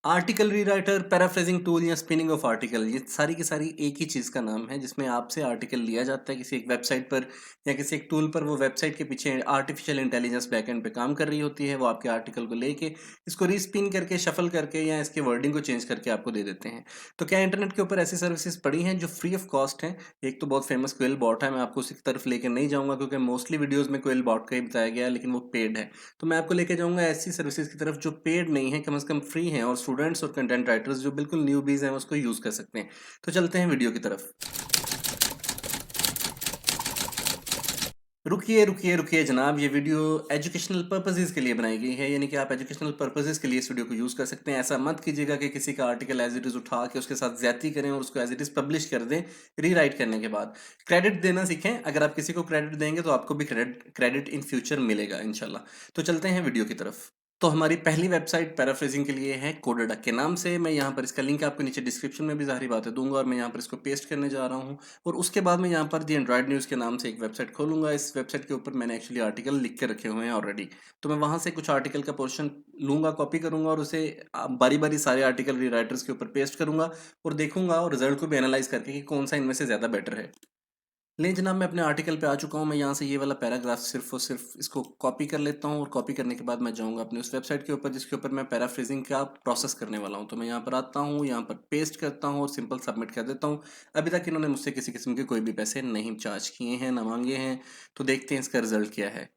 Article rewriter, paraphrasing tool या spinning of article, ये सारी की सारी एक ही चीज़ का नाम है जिसमें आपसे आर्टिकल लिया जाता है किसी एक वेबसाइट पर या किसी एक टूल पर। वो वेबसाइट के पीछे आर्टिफिशियल इंटेलिजेंस बैकएंड पे काम कर रही होती है। वो आपके आर्टिकल को लेके इसको रीस्पिन करके, शफल करके या इसके वर्डिंग को चेंज करके आपको दे देते हैं। तो क्या इंटरनेट के ऊपर ऐसी सर्विसेज पड़ी हैं जो फ्री ऑफ कॉस्ट हैं? एक तो बहुत फेमस क्विल बॉट है, मैं आपको उसी की तरफ लेकर नहीं जाऊंगा क्योंकि मोस्टली वीडियोज़ में क्विल बॉट का ही बताया गया है, लेकिन वो पेड है। तो मैं आपको लेके जाऊंगा ऐसी सर्विसेज की तरफ जो पेड नहीं है, कम से कम फ्री हैं, और स्टूडेंट्स और कंटेंट राइटर्स जो बिल्कुल न्यूबीज हैं उसको यूज कर सकते हैं। तो चलते हैं वीडियो की तरफ। रुकिए रुकिए रुकिए जनाब, ये वीडियो एजुकेशनल पर्पसेस के लिए बनाई गई है, यानी कि आप एजुकेशनल पर्पसेस के लिए इस वीडियो को यूज़ कर सकते हैं। ऐसा मत कीजिएगा कि किसी का आर्टिकल एज इट इज़ उठा के उसके साथ ज्यादती करें और उसको एज इट इज़ पब्लिश कर दें। रीराइट करने के बाद क्रेडिट देना सीखें। अगर आप किसी को क्रेडिट देंगे तो आपको भी क्रेडिट इन फ्यूचर मिलेगा इंशाल्लाह। तो चलते हैं वीडियो की तरफ। तो हमारी पहली वेबसाइट पैराफ्रेजिंग के लिए है कोडाडक के नाम से। मैं यहाँ पर इसका लिंक आपको नीचे डिस्क्रिप्शन में भी ज़ाहिर बातें दूंगा, और मैं यहाँ पर इसको पेस्ट करने जा रहा हूँ। और उसके बाद मैं यहाँ पर दी एंड्रॉयड न्यूज़ के नाम से एक वेबसाइट खोलूंगा। इस वेबसाइट के ऊपर मैंने एक्चुअली आर्टिकल लिख के रखे हुए हैं ऑलरेडी। तो मैं वहाँ से कुछ आर्टिकल का पोर्शन लूंगा, कॉपी करूंगा, और उसे बारी बारी सारे आर्टिकल रीराइटर्स के ऊपर पेस्ट करूंगा और देखूंगा और रिजल्ट को भी एनालाइज करके कि कौन सा इनमें से ज़्यादा बेटर है। ले जनाब, मैं अपने आर्टिकल पे आ चुका हूँ। मैं यहाँ से ये वाला पैराग्राफ सिर्फ और सिर्फ इसको कॉपी कर लेता हूँ, और कॉपी करने के बाद मैं जाऊँगा अपने उस वेबसाइट के ऊपर जिसके ऊपर मैं पैराफ्रेजिंग का प्रोसेस करने वाला हूँ। तो मैं यहाँ पर आता हूँ, यहाँ पर पेस्ट करता हूँ और सिंपल सबमिट कर देता हूँ। अभी तक इन्होंने मुझसे किसी किस्म के कोई भी पैसे नहीं चार्ज किए हैं, ना मांगे हैं। तो देखते हैं इसका रिजल्ट क्या है।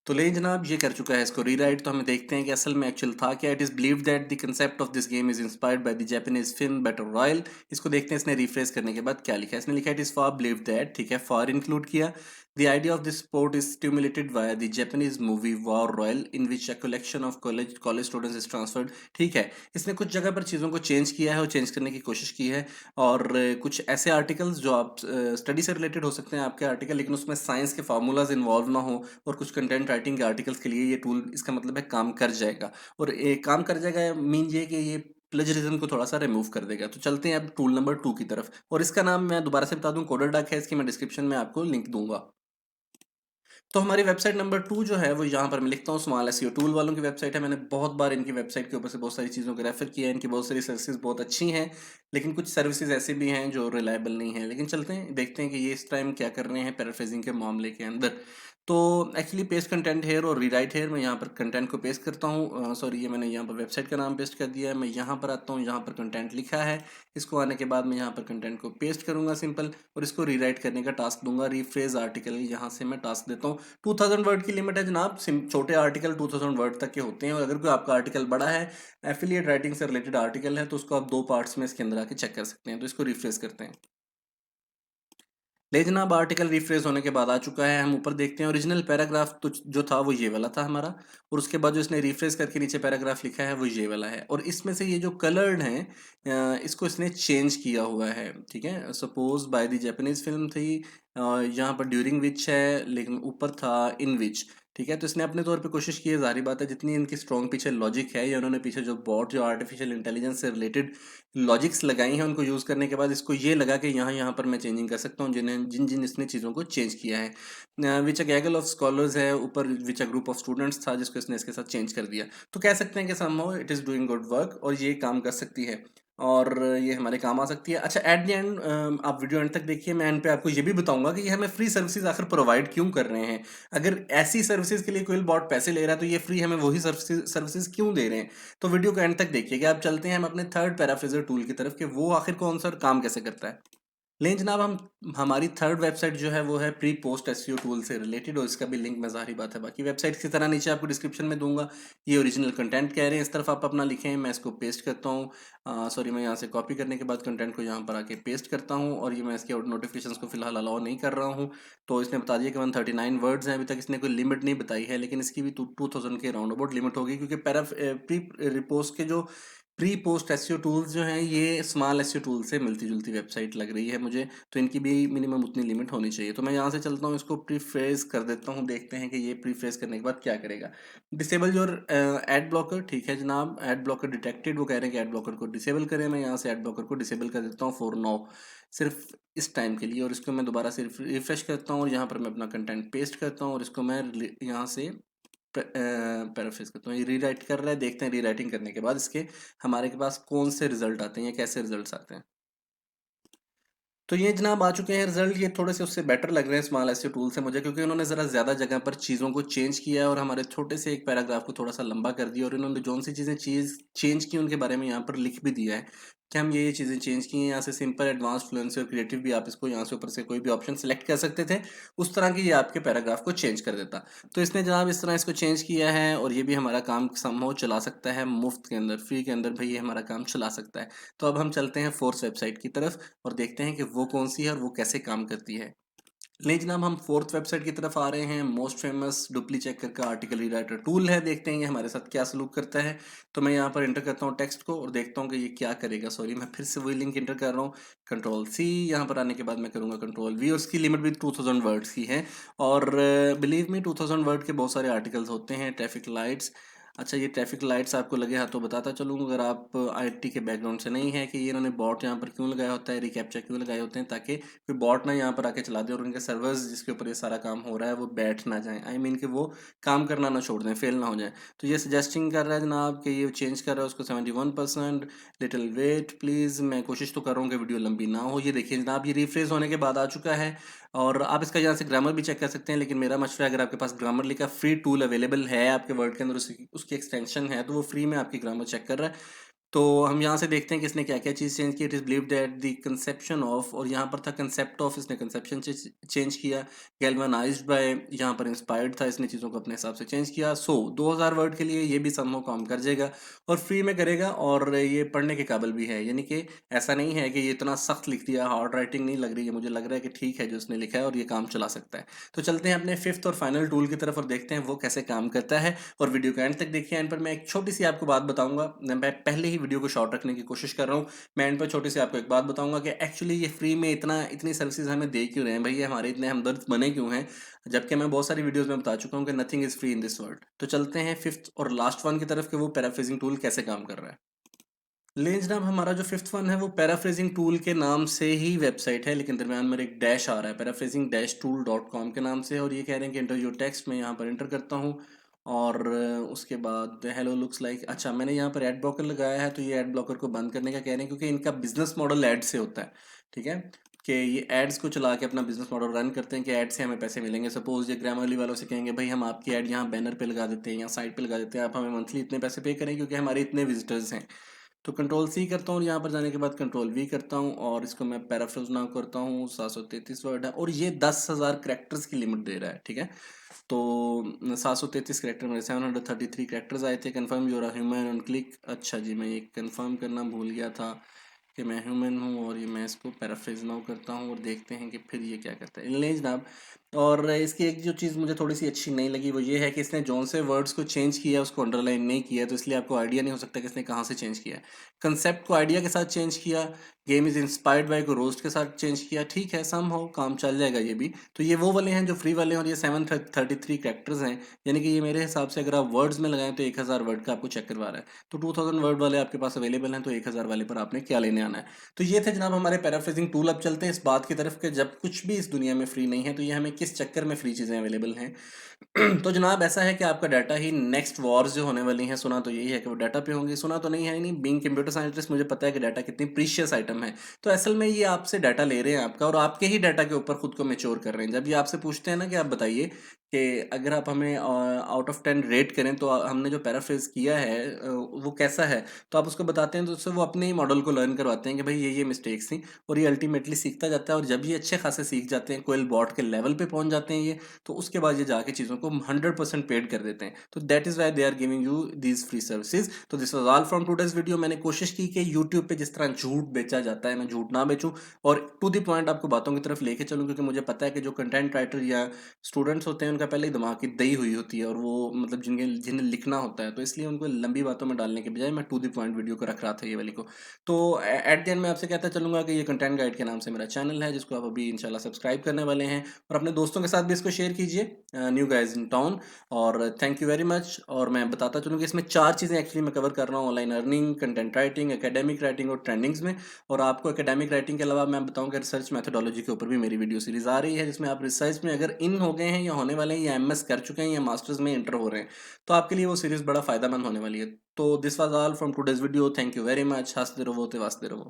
तो ले जनाब, ये कर चुका है इसको रीराइट। तो हमें देखते हैं कि असल में एक्चुअल था क्या। It is believe that the concept of this game is inspired by the Japanese film battle royal. इसको देखते हैं इसने रिफ्रेश करने के बाद क्या लिखा है। इसने लिखा है it is for believe that, ठीक है, फॉर इंक्लूड किया। The idea of this sport is stimulated by the Japanese movie war royal in which a collection of college students is transferred. ठीक है, इसने कुछ जगह पर चीज़ों को चेंज किया है और चेंज करने की कोशिश की है। और कुछ ऐसे आर्टिकल्स जो आप स्टडी से रिलेटेड हो सकते हैं आपके आर्टिकल, लेकिन उसमें साइंस के फार्मूलाज इन्वॉल्व ना हो, और कुछ कंटेंट राइटिंग के आर्टिकल्स के लिए ये टूल, इसका मतलब है, काम कर जाएगा। और ये काम कर जाएगा मीन ये कि ये प्लेजरिज्म को थोड़ा सा रिमूव कर देगा। तो चलते हैं अब टूल नंबर 2 की तरफ, और इसका नाम मैं दोबारा से बता दूं, कोडरडॉक है। इसकी मैं डिस्क्रिप्शन में आपको लिंक दूंगा। तो हमारी वेबसाइट नंबर 2 जो है वो यहाँ पर मैं लिखता हूँ स्मॉल एसईओ टूल वालों की वेबसाइट है। मैंने बहुत बार इनकी वेबसाइट के ऊपर से बहुत सारी चीज़ों को रेफर किया है। इनकी बहुत सारी सर्विसेज बहुत अच्छी हैं, लेकिन कुछ सर्विसेज ऐसे भी हैं जो रिलायबल नहीं है। लेकिन चलते हैं देखते हैं कि ये इस टाइम क्या कर रहे हैं पैराफ्रेजिंग के मामले के अंदर। तो एक्चुअली पेस्ट कंटेंट हेयर और रीराइट हेयर, मैं यहाँ पर कंटेंट को पेस्ट करता हूँ। सॉरी, ये मैंने यहाँ पर वेबसाइट का नाम पेस्ट कर दिया है। मैं यहाँ पर आता हूँ, यहाँ पर कंटेंट लिखा है। इसको आने के बाद मैं यहाँ पर कंटेंट को पेस्ट करूँगा सिंपल, और इसको रीराइट करने का टास्क दूंगा। रीफ्रेज आर्टिकल यहाँ से मैं टास्क देता हूँ। 2000 वर्ड की लिमिट है जनाब। छोटे आर्टिकल 2000 वर्ड तक के होते हैं, और अगर कोई आपका आर्टिकल बड़ा है, एफिलिएट राइटिंग से रिलेटेड आर्टिकल है, तो उसको आप 2 पार्ट्स में इसके अंदर आके चेक कर सकते हैं। तो इसको रिफ्रेश करते हैं। ले जनाब, आर्टिकल रिफ्रेश होने के बाद आ चुका है। हम ऊपर देखते हैं ओरिजिनल पैराग्राफ तो जो था वो ये वाला था हमारा, और उसके बाद जो इसने रिफ्रेश करके नीचे पैराग्राफ लिखा है वो ये वाला है। और इसमें से ये जो कलर्ड है, इसको इसने चेंज किया हुआ है। ठीक है, suppose by the Japanese film थी, यहाँ पर ड्यूरिंग विच है, लेकिन ऊपर था इन विच। ठीक है, तो इसने अपने तौर पे कोशिश की है। जाहिर बात है, जितनी इनकी स्ट्रॉन्ग पीछे लॉजिक है, या उन्होंने पीछे जो बॉट, जो आर्टिफिशियल इंटेलिजेंस से रिलेटेड लॉजिक्स लगाई हैं, उनको यूज़ करने के बाद इसको ये लगा कि यहाँ यहाँ पर मैं चेंजिंग कर सकता हूँ, जिन्हें जिन जिन इसने चीज़ों को चेंज किया है। विच अ गैगल ऑफ स्कॉलर्स है ऊपर, विच अ ग्रुप ऑफ स्टूडेंट्स था जिसको इसने इसके साथ चेंज कर दिया। तो कह सकते हैं कि somehow it is doing good work, और ये काम कर सकती है, और ये हमारे काम आ सकती है। अच्छा, एट द एंड आप वीडियो एंड तक देखिए। मैं एंड पे आपको ये भी बताऊंगा कि ये हमें फ्री सर्विसेज आखिर प्रोवाइड क्यों कर रहे हैं। अगर ऐसी सर्विसेज के लिए कोई बॉट पैसे ले रहा है, तो ये फ्री हमें वही सर्विसेज क्यों दे रहे हैं। तो वीडियो को एंड तक देखिएगा। अब चलते हैं हम अपने थर्ड पैराफ्रेजर टूल की तरफ कि वो आखिर कौन सा और काम कैसे करता है। लेकिन जनाब, हम हमारी थर्ड वेबसाइट जो है वो है प्री पोस्ट एसईओ टूल से रिलेटेड, और इसका भी लिंक मैं ज़ाहिर बात है बाकी वेबसाइट की तरह नीचे आपको डिस्क्रिप्शन में दूंगा। ये ओरिजिनल कंटेंट कह रहे हैं, इस तरफ आप अपना लिखें। मैं इसको पेस्ट करता हूँ। सॉरी, मैं यहाँ से कॉपी करने के बाद कंटेंट को यहाँ पर आके पेस्ट करता हूँ, और ये मैं इसके नोटिफिकेशंस को फिलहाल अलाउ नहीं कर रहा हूँ। तो इसने बता दिया कि 139 वर्ड्स हैं। अभी तक इसने कोई लिमिट नहीं बताई है, लेकिन इसकी भी 2000 के राउंड अबाउट लिमिट होगी, क्योंकि प्री रिपोस्ट के जो प्री पोस्ट एसईओ टूल्स जो हैं, ये स्मॉल एसईओ टूल से मिलती जुलती वेबसाइट लग रही है मुझे। तो इनकी भी मिनिमम उतनी लिमिट होनी चाहिए। तो मैं यहाँ से चलता हूँ, इसको प्रीफ्रेज कर देता हूँ। देखते हैं कि ये प्रीफ्रेज करने के बाद क्या करेगा। डिसेबल योर एड ब्लॉकर, ठीक है जनाब, एड ब्लॉकर डिटेक्टेड। वो कह रहे हैं कि एड ब्लॉकर को डिसेबल करें। मैं यहाँ से एड ब्लॉकर को डिसेबल कर देता हूँ फॉर नाउ, सिर्फ इस टाइम के लिए। और इसको मैं दोबारा से रिफ्रेश करता हूँ, और यहाँ पर मैं अपना कंटेंट पेस्ट करता हूँ, और इसको मैं यहाँ से पैराफ्रेज करता हूँ, ये रीराइट कर रहा है, देखते हैं रीराइटिंग करने के बाद इसके हमारे के पास कौन से रिजल्ट आते हैं या कैसे रिजल्ट्स आते हैं। तो ये जनाब आ चुके हैं रिजल्ट, ये थोड़े से उससे बेटर लग रहे हैं स्मॉल एसईओ टूल से मुझे, क्योंकि उन्होंने ज़रा ज़्यादा जगह पर चीज़ों को चेंज किया है और हमारे छोटे से एक पैराग्राफ को थोड़ा सा लंबा कर दिया, और इन्होंने जौन सी चीज़ें चेंज की उनके बारे में यहाँ पर लिख भी दिया है कि हम ये चीज़ें चेंज की हैं। यहाँ से सिंपल, एडवांस, फ्लुएंसी और क्रिएटिव भी आप इसको यहाँ से ऊपर से कोई भी ऑप्शन सेलेक्ट कर सकते थे, उस तरह की ये आपके पैराग्राफ को चेंज कर देता। तो इसने जनाब इस तरह इसको चेंज किया है, और ये भी हमारा काम संभव चला सकता है मुफ्त के अंदर, फ्री के अंदर भाई ये हमारा काम चला सकता है। तो अब हम चलते हैं फोर्स वेबसाइट की तरफ और देखते हैं कि वो कौन सी है और वो कैसे काम करती है। ले जनाब हम फोर्थ वेबसाइट की तरफ आ रहे हैं। मोस्ट फेमस डुप्ली चेकर का आर्टिकल रीराइटर टूल है, देखते हैं ये हमारे साथ क्या सलूक करता है। तो मैं यहाँ पर इंटर करता हूँ टेक्स्ट को और देखता हूँ कि ये क्या करेगा। सॉरी, मैं फिर से वही लिंक इंटर कर रहा हूँ, कंट्रोल सी। यहाँ पर आने के बाद मैं करूँगा कंट्रोल वी, और उसकी लिमिट भी 2000 वर्ड्स की है। और बिलीव मी 2000 वर्ड के बहुत सारे आर्टिकल्स होते हैं। ट्रैफिक लाइट्स, अच्छा ये ट्रैफिक लाइट्स आपको लगे हाथ तो बताता चलूँ, अगर आप आईटी के बैकग्राउंड से नहीं है, कि ये इन्होंने बॉट यहाँ पर क्यों लगाया होता है, रिकैप्चा क्यों लगाए होते हैं, ताकि कोई बॉट ना यहाँ पर आके चला दे और उनके सर्वर्स जिसके ऊपर ये सारा काम हो रहा है वो बैठ ना जाए, आई मीन कि वो काम करना ना छोड़ दें, फेल ना हो जाए। तो ये सजेस्टिंग कर रहा है जनाब कि ये चेंज कर रहा है उसको 71%। लिटिल वेट प्लीज़, मैं कोशिश तो कर रहा हूँ कि वीडियो लंबी ना हो। ये देखिए जनाब, ये रिफ्रेश होने के बाद आ चुका है, और आप इसका यहाँ से ग्रामर भी चेक कर सकते हैं, लेकिन मेरा मशवरा है अगर आपके पास ग्रामरली का फ्री टूल अवेलेबल है आपके वर्ड के अंदर, उसकी एक्सटेंशन है, तो वो फ्री में आपकी ग्रामर चेक कर रहा है। तो हम यहाँ से देखते हैं कि इसने क्या क्या चीज़ चेंज की। It is believe that the conception of, और यहाँ पर था कंसेप्ट ऑफ, इसने कंसेप्शन चेंज किया। गैल्वनाइज्ड बाय, यहाँ पर इंस्पायर्ड था, इसने चीज़ों को अपने हिसाब से चेंज किया। 2000 वर्ड के लिए ये भी संभव काम कर जाएगा और फ्री में करेगा, और ये पढ़ने के काबिल भी है, यानी कि ऐसा नहीं है कि ये इतना सख्त लिख दिया, हार्ड राइटिंग नहीं लग रही है, मुझे लग रहा है कि ठीक है जो उसने लिखा है और ये काम चला सकता है। तो चलते हैं अपने फिफ्थ और फाइनल टूल की तरफ और देखते हैं वो कैसे काम करता है, और वीडियो के एंड तक देखिए। एंड पर मैं एक छोटी सी आपको बात बताऊंगा, मैं पहले ही वीडियो को शॉर्ट रखने की कोशिश कर रहा हूँ। मैं एंड पर छोटी सी आपको एक बात बताऊंगा कि एक्चुअली ये फ्री में इतनी सर्विसेज हमें दे क्यों रहे हैं भाई, ये हमारे इतने हमदर्द बने क्यों हैं, जबकि मैं बहुत सारी वीडियोस में बता चुका हूँ कि nothing is free in this world. तो चलते हैं फिफ्थ और लास्ट वन की तरफ कि वो पैराफ्रेजिंग टूल कैसे काम कर रहा है। लेंस नाम हमारा जो फिफ्थ वन है वो पैराफ्रेजिंग टूल के नाम से ही वेबसाइट है, लेकिन दरम्यान में एक डैश आ रहा है, पैराफ्रेजिंग डैश टूल .com के नाम से, और ये कह रहे हैं कि इंटर योर टेक्स्ट, में यहाँ पर इंटर करता हूँ, और उसके बाद हेलो लुक्स लाइक, अच्छा मैंने यहाँ पर एड ब्लॉकर लगाया है, तो ये एड ब्लॉकर को बंद करने का कह रहे हैं, क्योंकि इनका बिजनेस मॉडल एड से होता है, ठीक है, कि ये एड्स को चला के अपना बिजनेस मॉडल रन करते हैं कि एड से हमें पैसे मिलेंगे। सपोज ये ग्रामरली वालों से कहेंगे भाई हम आपकी एड यहाँ बैनर पे लगा देते हैं या साइट पे लगा देते हैं, आप हमें मंथली इतने पैसे पे करें क्योंकि हमारे इतने विजिटर्स हैं। तो कंट्रोल सी करता हूँ, यहाँ पर जाने के बाद कंट्रोल वी करता हूँ, और इसको मैं पैराफ्रेज नाउ करता हूँ। 733 वर्ड है और ये 10,000 करेक्टर्स की लिमिट दे रहा है, ठीक है। तो 733 करेक्टर मेरे 733 करेक्टर्स आए थे। Confirm you're human on click, अच्छा जी मैं ये कन्फर्म करना भूल गया था कि मैं ह्यूमन हूँ, और ये मैं इसको पैराफ्रेज नाउ करता हूँ और देखते हैं कि फिर ये क्या करता है। इनलेज जनाब, और इसकी एक जो चीज़ मुझे थोड़ी सी अच्छी नहीं लगी वो ये है कि इसने जौन से वर्ड्स को चेंज किया उसको अंडरलाइन नहीं किया, तो इसलिए आपको आइडिया नहीं हो सकता कि इसने कहाँ से चेंज किया है। कंसेप्ट को आइडिया के साथ चेंज किया, गेम इज़ इंस्पायर्ड बाय को रोस्ट के साथ चेंज किया, ठीक है सम हो काम चल जाएगा ये भी। तो ये वो वाले हैं जो फ्री वाले हैं, और ये 733 कैरेक्टर्स हैं, यानी कि ये मेरे हिसाब से अगर आप वर्ड्स में लगाएं तो 1000 वर्ड का आपको चेक करवा रहा है। तो 2000 वर्ड वाले आपके पास अवेलेबल हैं, तो 1000 वाले पर आपने क्या लेने आना है। तो ये थे जनाब हमारे पैराफ्रेजिंग टूल। अब चलते हैं इस बात की तरफ कि जब कुछ भी इस दुनिया में फ्री नहीं है तो ये हमें किस चक्कर में फ्री चीज़ें अवेलेबल हैं। तो जनाब ऐसा है कि आपका डाटा ही नेक्स्ट वॉर्स जो होने वाली हैं, सुना तो यही है कि वो डाटा पे होंगी, सुना तो नहीं है, नहीं बीइंग कंप्यूटर साइंटिस्ट मुझे पता है कि डाटा कितनी प्रीशियस आइटम है। तो असल में ये आपसे डाटा ले रहे हैं आपका, और आपके ही डाटा के ऊपर खुद को मेच्योर कर रहे हैं। जब ये आपसे पूछते हैं ना कि आप बताइए कि अगर आप हमें आउट ऑफ 10 रेट करें तो हमने जो पैराफ्रेज किया है वो कैसा है, तो आप उसको बताते हैं, तो उससे वो अपने ही मॉडल को लर्न करवाते हैं कि भाई ये मिस्टेक्स थी, और ये अल्टीमेटली सीखता जाता है। और जब ये अच्छे खासे सीख जाते हैं, कोयल बॉट के लेवल पे पहुंच जाते हैं ये, तो उसके बाद ये जाके चीज़ों को 100% पेड कर देते हैं। तो that is why they are giving you these free services. तो this was all from today's video. मैंने कोशिश की कि यूट्यूब पे जिस तरह झूठ बेचा जाता है मैं झूठ ना बेचूं, और टू द पॉइंट आपको बातों की तरफ लेके चलूं, क्योंकि मुझे पता है कि जो कंटेंट राइटर या स्टूडेंट्स होते हैं उनका पहले ही दिमाग की दही हुई होती है, और वो मतलब जिन्हें लिखना होता है, तो इसलिए उनको लंबी बातों में डालने के बजाय मैं टू द पॉइंट वीडियो को रख रहा था ये वाली को। तो एट द एंड मैं आपसे कहता चलूंगा कि ये कंटेंट गाइड के नाम से मेरा चैनल है, जिसको आप अभी इंशाल्लाह सब्सक्राइब करने वाले हैं, और अपने दोस्तों के साथ भी इसको शेयर कीजिए, न्यू गाइज इन टाउन। और थैंक यू वेरी मच। और मैं बताता चलूँ कि इसमें 4 चीज़ें एक्चुअली मैं कवर कर रहा हूँ: online earning, content writing, academic writing और ट्रेंडिंग्स में। और आपको एकेडमिक राइटिंग के अलावा मैं बताऊँ कि रिसर्च मैथडोलॉजी के ऊपर भी मेरी वीडियो सीरीज आ रही है, जिसमें आप रिसर्च में अगर इन हो गए हैं या होने वाले वाले हैं या एमएस कर चुके हैं या मास्टर्स में इंटर हो रहे हैं, तो आपके लिए वो सीरीज़ बड़ा फ़ायदेमंद होने वाली है। तो this was all from today's video. Thank you very much. हँसते रहो, ते वास्ते रहो।